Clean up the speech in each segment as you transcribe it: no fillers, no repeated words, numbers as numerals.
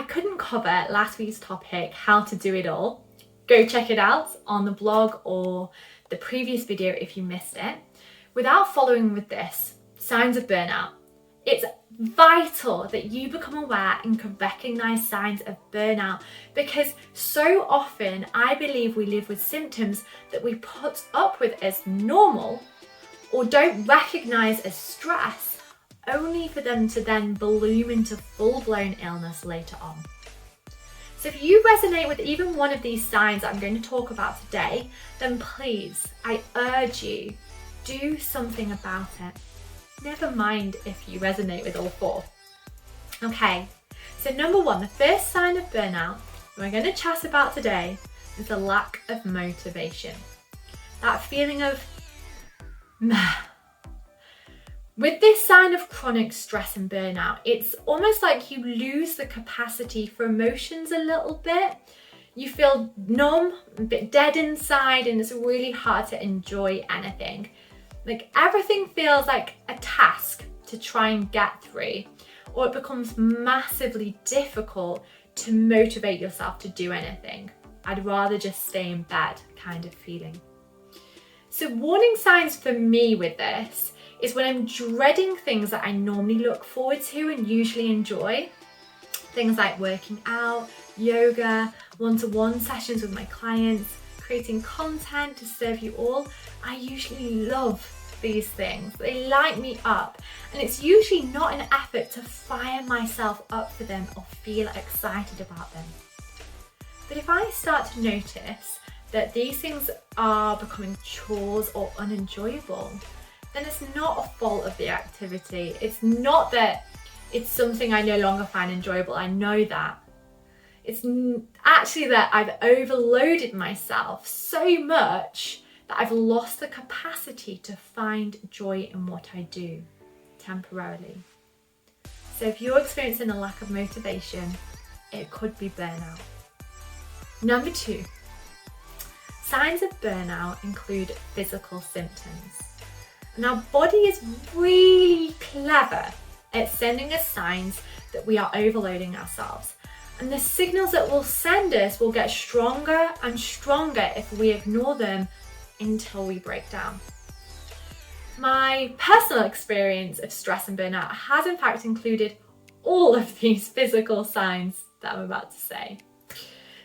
couldn't cover last week's topic, how to do it all, go check it out on the blog or the previous video if you missed it, without following with this, signs of burnout. It's vital that you become aware and can recognise signs of burnout, because so often I believe we live with symptoms that we put up with as normal or don't recognise as stress, only for them to then bloom into full-blown illness later on. So if you resonate with even one of these signs that I'm going to talk about today, then please, I urge you, do something about it. Never mind if you resonate with all four. Okay, so number one, the first sign of burnout we're going to chat about today is the lack of motivation. That feeling of meh. With this sign of chronic stress and burnout, it's almost like you lose the capacity for emotions a little bit. You feel numb, a bit dead inside, and it's really hard to enjoy anything. Like everything feels like a task to try and get through, or it becomes massively difficult to motivate yourself to do anything. I'd rather just stay in bed kind of feeling. So warning signs for me with this is when I'm dreading things that I normally look forward to and usually enjoy. Things like working out, yoga, one-to-one sessions with my clients, creating content to serve you all. I usually love these things. They light me up, and it's usually not an effort to fire myself up for them or feel excited about them. But if I start to notice that these things are becoming chores or unenjoyable, then it's not a fault of the activity. It's not that it's something I no longer find enjoyable. I know that. It's actually that I've overloaded myself so much that I've lost the capacity to find joy in what I do temporarily. So if you're experiencing a lack of motivation, it could be burnout. Number two, signs of burnout include physical symptoms. And our body is really clever at sending us signs that we are overloading ourselves. And the signals that will send us will get stronger and stronger if we ignore them until we break down. My personal experience of stress and burnout has in fact included all of these physical signs that I'm about to say.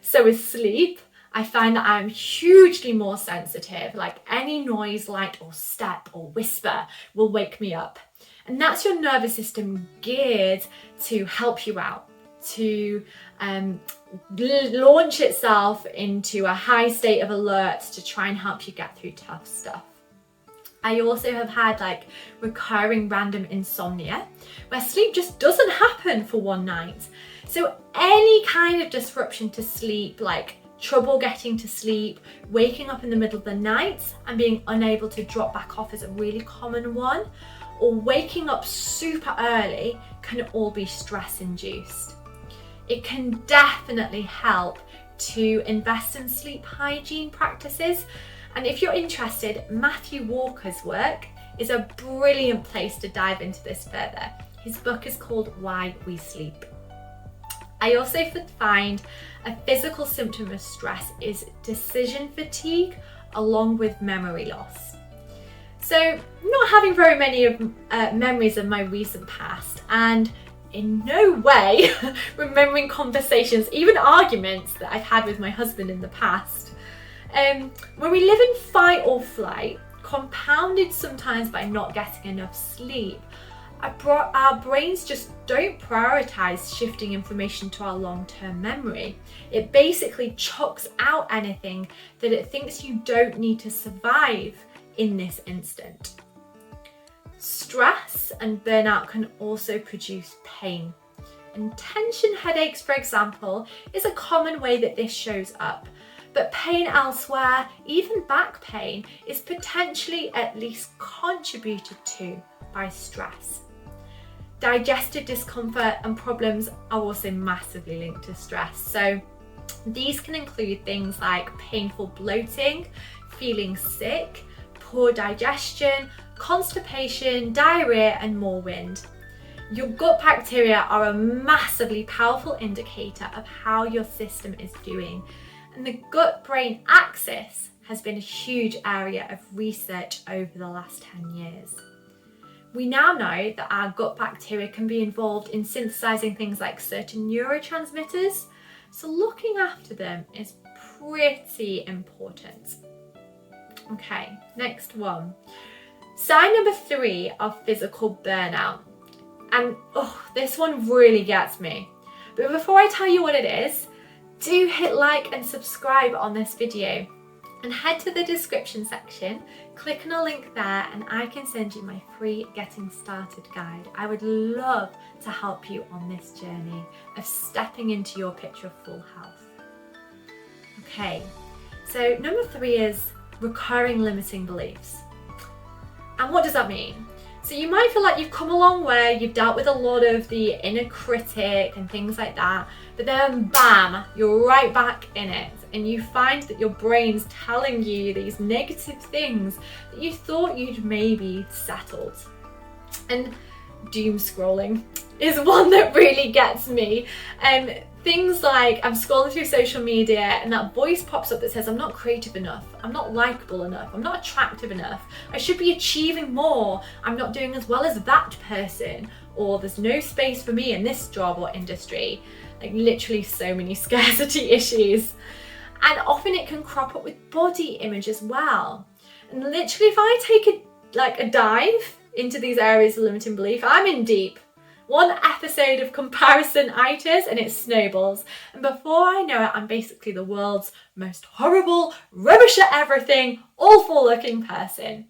So with sleep, I find that I'm hugely more sensitive, like any noise, light or step or whisper will wake me up. And that's your nervous system geared to help you out, to launch itself into a high state of alert to try and help you get through tough stuff. I also have had like recurring random insomnia where sleep just doesn't happen for one night. So any kind of disruption to sleep, like trouble getting to sleep, waking up in the middle of the night and being unable to drop back off is a really common one, or waking up super early can all be stress induced. It can definitely help to invest in sleep hygiene practices. And if you're interested, Matthew Walker's work is a brilliant place to dive into this further. His book is called Why We Sleep. I also find a physical symptom of stress is decision fatigue along with memory loss. So not having very many memories of my recent past, and in no way remembering conversations, even arguments that I've had with my husband in the past. When we live in fight or flight, compounded sometimes by not getting enough sleep, our brains just don't prioritize shifting information to our long-term memory. It basically chucks out anything that it thinks you don't need to survive in this instant. Stress and burnout can also produce pain. And tension headaches, for example, is a common way that this shows up. But pain elsewhere, even back pain, is potentially at least contributed to by stress. Digestive discomfort and problems are also massively linked to stress. So these can include things like painful bloating, feeling sick, poor digestion, constipation, diarrhea, and more wind. Your gut bacteria are a massively powerful indicator of how your system is doing, and the gut-brain axis has been a huge area of research over the last 10 years. We now know that our gut bacteria can be involved in synthesizing things like certain neurotransmitters, so looking after them is pretty important. Okay, next one. Sign number 3 of physical burnout. And this one really gets me. But before I tell you what it is, do hit like and subscribe on this video. And head to the description section, click on a link there, and I can send you my free Getting Started guide. I would love to help you on this journey of stepping into your picture of full health. Okay, so number 3 is recurring limiting beliefs. And what does that mean? So you might feel like you've come a long way, you've dealt with a lot of the inner critic and things like that, but then bam, you're right back in it, and you find that your brain's telling you these negative things that you thought you'd maybe settled. And doom scrolling is one that really gets me. Things like I'm scrolling through social media and that voice pops up that says I'm not creative enough, I'm not likable enough, I'm not attractive enough, I should be achieving more, I'm not doing as well as that person, or there's no space for me in this job or industry. Like literally so many scarcity issues. And often it can crop up with body image as well. And literally if I take a dive into these areas of limiting belief, I'm in deep. One episode of comparison-itis and it snowballs. And before I know it, I'm basically the world's most horrible, rubbish at everything, awful looking person.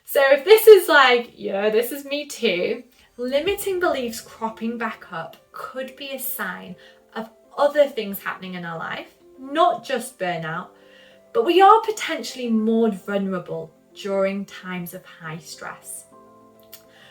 So if this is like, yeah, this is me too, limiting beliefs cropping back up could be a sign of other things happening in our life, not just burnout, but we are potentially more vulnerable during times of high stress.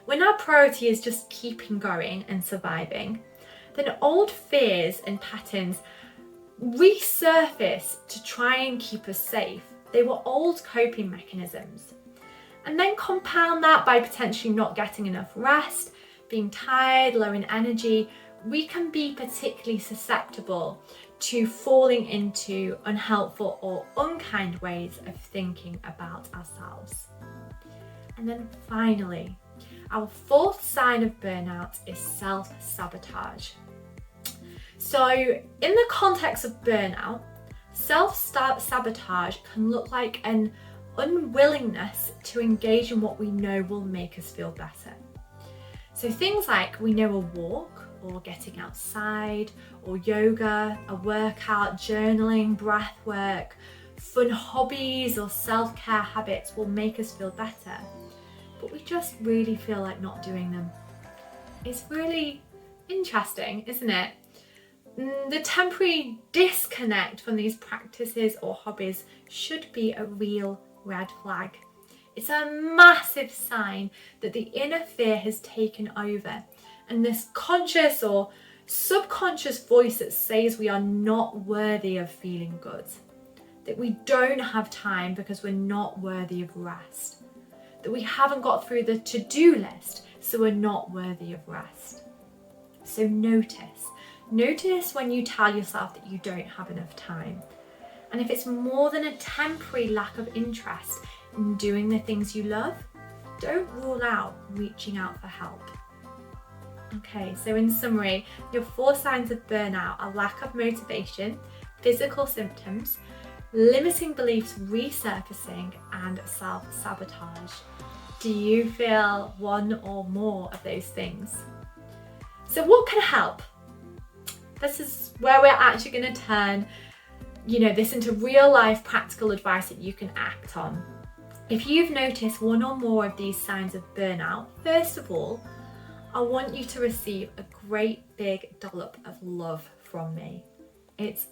When our priority is just keeping going and surviving, then old fears and patterns resurface to try and keep us safe. They were old coping mechanisms. And then compound that by potentially not getting enough rest, being tired, low in energy, we can be particularly susceptible to falling into unhelpful or unkind ways of thinking about ourselves. And then finally, our 4th sign of burnout is self-sabotage. So in the context of burnout, self-sabotage can look like an unwillingness to engage in what we know will make us feel better. So things like we know a walk or getting outside or yoga, a workout, journaling, breath work, fun hobbies or self-care habits will make us feel better. But we just really feel like not doing them. It's really interesting, isn't it? The temporary disconnect from these practices or hobbies should be a real red flag. It's a massive sign that the inner fear has taken over, and this conscious or subconscious voice that says we are not worthy of feeling good, that we don't have time because we're not worthy of rest, that we haven't got through the to-do list, so we're not worthy of rest. So notice when you tell yourself that you don't have enough time. And if it's more than a temporary lack of interest in doing the things you love, don't rule out reaching out for help. Okay, so in summary, your 4 signs of burnout are lack of motivation, physical symptoms, limiting beliefs resurfacing, and self-sabotage. Do you feel one or more of those things? So what can help? This is where we're actually going to turn, this into real life practical advice that you can act on. If you've noticed one or more of these signs of burnout, first of all, I want you to receive a great big dollop of love from me. It's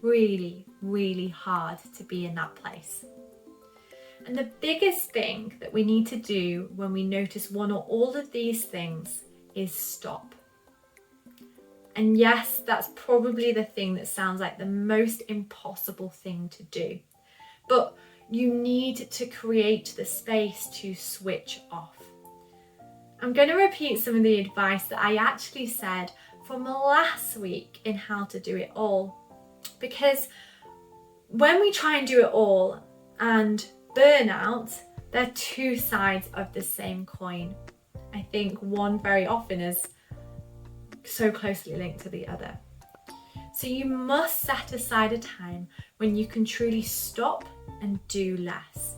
really, really hard to be in that place. And the biggest thing that we need to do when we notice one or all of these things is stop. And yes, that's probably the thing that sounds like the most impossible thing to do. But you need to create the space to switch off. I'm going to repeat some of the advice that I actually said from last week in How to Do It All. Because when we try and do it all and burnout, they're two sides of the same coin. I think one very often is so closely linked to the other. So you must set aside a time when you can truly stop and do less.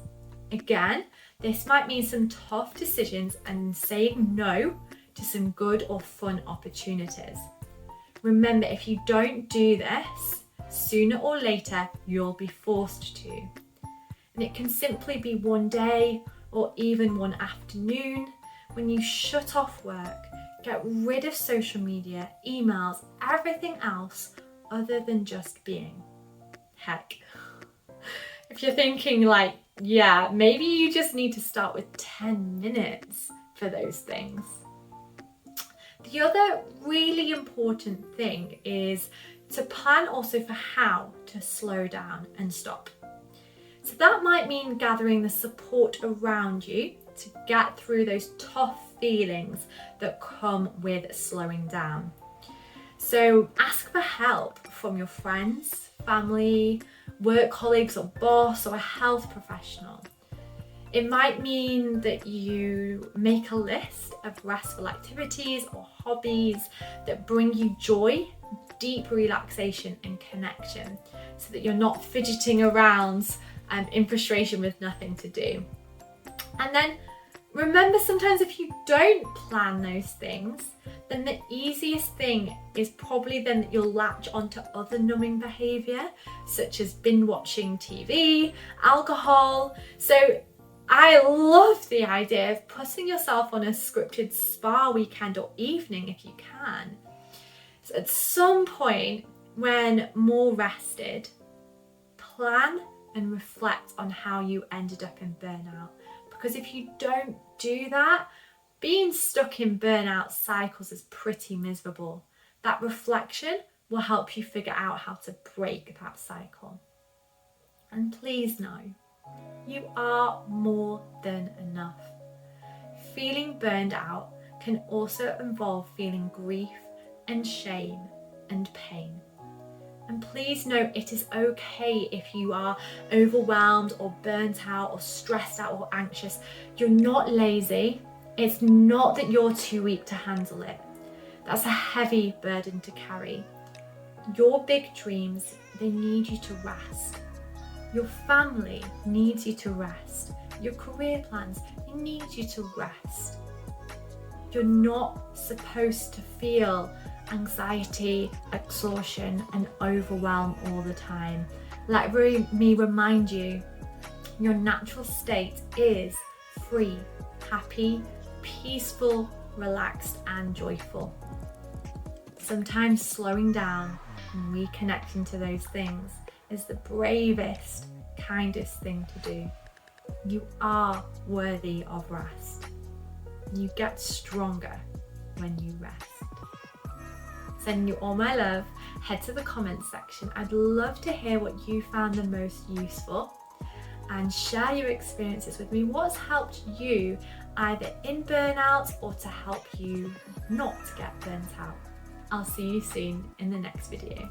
Again, this might mean some tough decisions and saying no to some good or fun opportunities. Remember, if you don't do this, sooner or later, you'll be forced to. And it can simply be one day or even one afternoon when you shut off work, get rid of social media, emails, everything else other than just being. Heck, if you're thinking like, yeah, maybe you just need to start with 10 minutes for those things. The other really important thing is to plan also for how to slow down and stop. So that might mean gathering the support around you to get through those tough feelings that come with slowing down. So ask for help from your friends, family, work colleagues or boss or a health professional. It might mean that you make a list of restful activities or hobbies that bring you joy, deep relaxation and connection, so that you're not fidgeting around in frustration with nothing to do. And then remember, sometimes if you don't plan those things, then the easiest thing is probably then that you'll latch onto other numbing behaviour, such as binge watching TV, alcohol. So I love the idea of putting yourself on a scripted spa weekend or evening if you can. So at some point when more rested, plan and reflect on how you ended up in burnout. Because if you don't do that, being stuck in burnout cycles is pretty miserable. That reflection will help you figure out how to break that cycle. And please know, you are more than enough. Feeling burned out can also involve feeling grief and shame and pain. And please know it is okay if you are overwhelmed or burnt out or stressed out or anxious. You're not lazy. It's not that you're too weak to handle it. That's a heavy burden to carry. Your big dreams, they need you to rest. Your family needs you to rest. Your career plans, they need you to rest. You're not supposed to feel anxiety, exhaustion and overwhelm all the time. Let me remind you, your natural state is free, happy, peaceful, relaxed and joyful. Sometimes slowing down and reconnecting to those things is the bravest, kindest thing to do. You are worthy of rest. You get stronger when you rest. Sending you all my love. Head to the comments section. I'd love to hear what you found the most useful and share your experiences with me. What's helped you either in burnout or to help you not get burnt out. I'll see you soon in the next video.